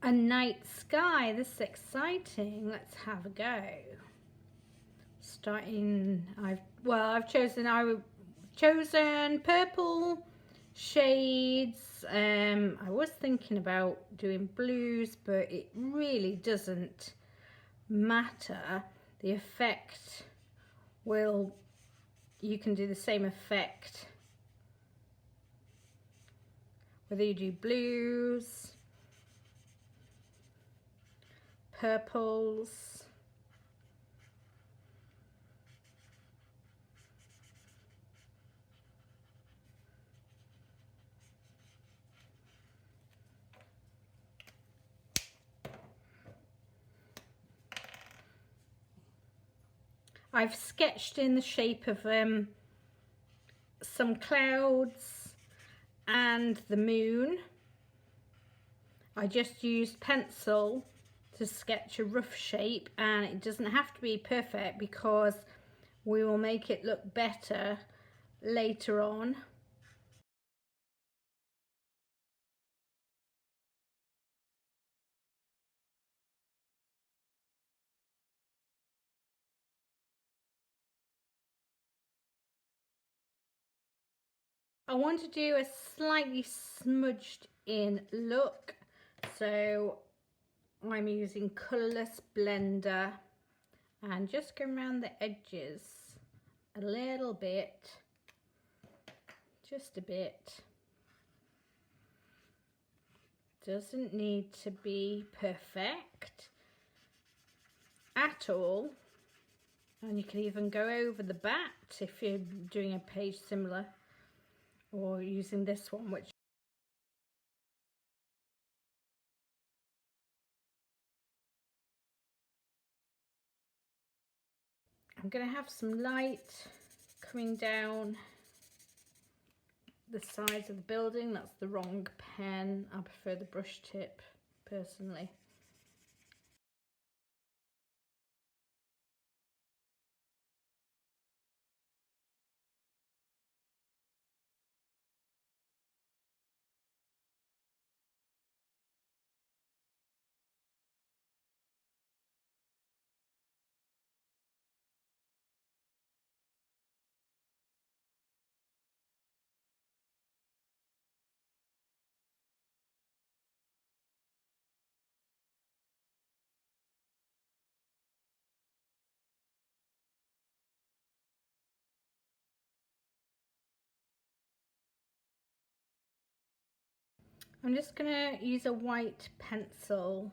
A night sky. This is exciting. Let's have a go. Starting, I've chosen purple shades. I was thinking about doing blues, but it really doesn't matter. The effect you can do the same effect whether you do blues, purples, I've sketched in the shape of some clouds and the moon. I just used pencil to sketch a rough shape, and it doesn't have to be perfect because we will make it look better later on. I want to do a slightly smudged in look, so I'm using colourless blender and just go around the edges a little bit, just a bit. Doesn't need to be perfect at all, and you can even go over the bat if you're doing a page similar, or using this one, which I'm going to have some light coming down the sides of the building. That's the wrong pen. I prefer the brush tip personally. I'm just going to use a white pencil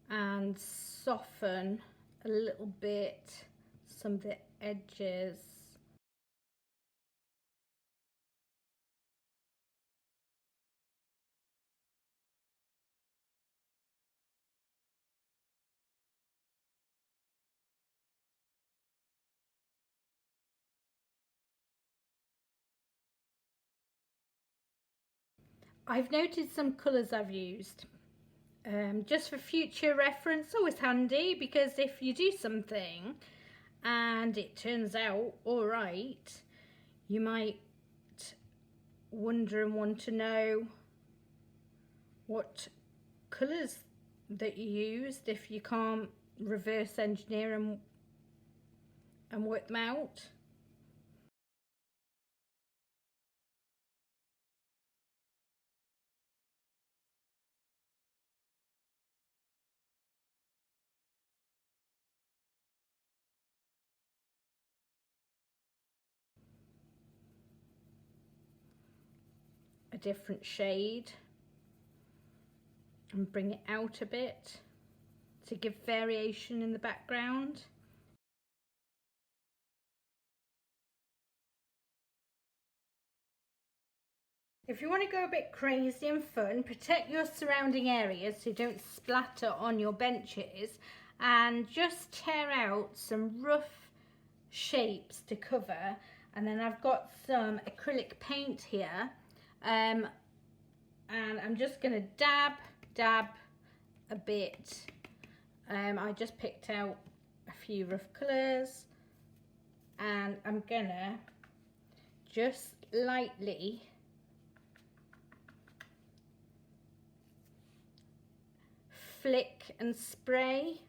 and soften a little bit some of the edges. I've noted some colours I've used. Just for future reference, always handy, because if you do something and it turns out all right, you might wonder and want to know what colours that you used if you can't reverse engineer and work them out. A different shade and bring it out a bit to give variation in the background. If you want to go a bit crazy and fun, protect your surrounding areas so you don't splatter on your benches, and just tear out some rough shapes to cover. And then I've got some acrylic paint here, and I'm just going to dab a bit. I just picked out a few rough colours, and I'm gonna just lightly flick and spray.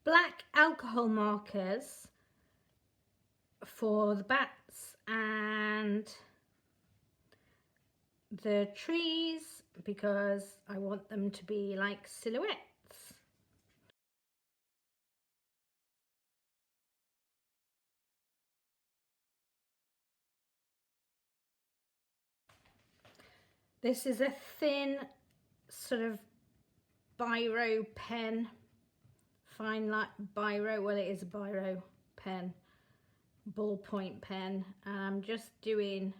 Black alcohol markers for the bats and the trees because I want them to be like silhouettes. This is a thin sort of biro pen, fine like biro, well it is a biro pen, ballpoint pen, and I'm just doing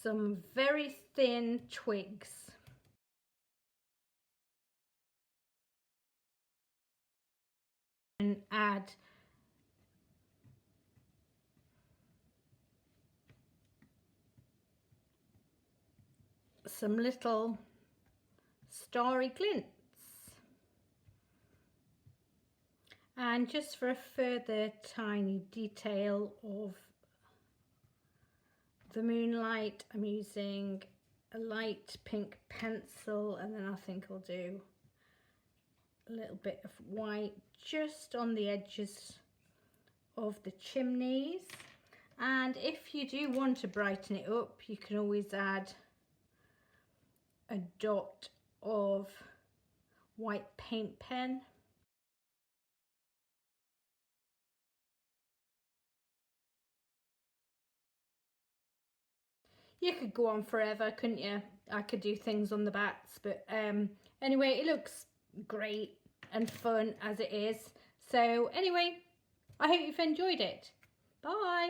some very thin twigs. And add some little starry glints. And just for a further tiny detail of the moonlight, I'm using a light pink pencil, and then I think I'll do a little bit of white just on the edges of the chimneys. And if you do want to brighten it up, you can always add a dot of white paint pen. You could go on forever, couldn't you? I could do things on the bats, but anyway, it looks great and fun as it is. So anyway, I hope you've enjoyed it. Bye.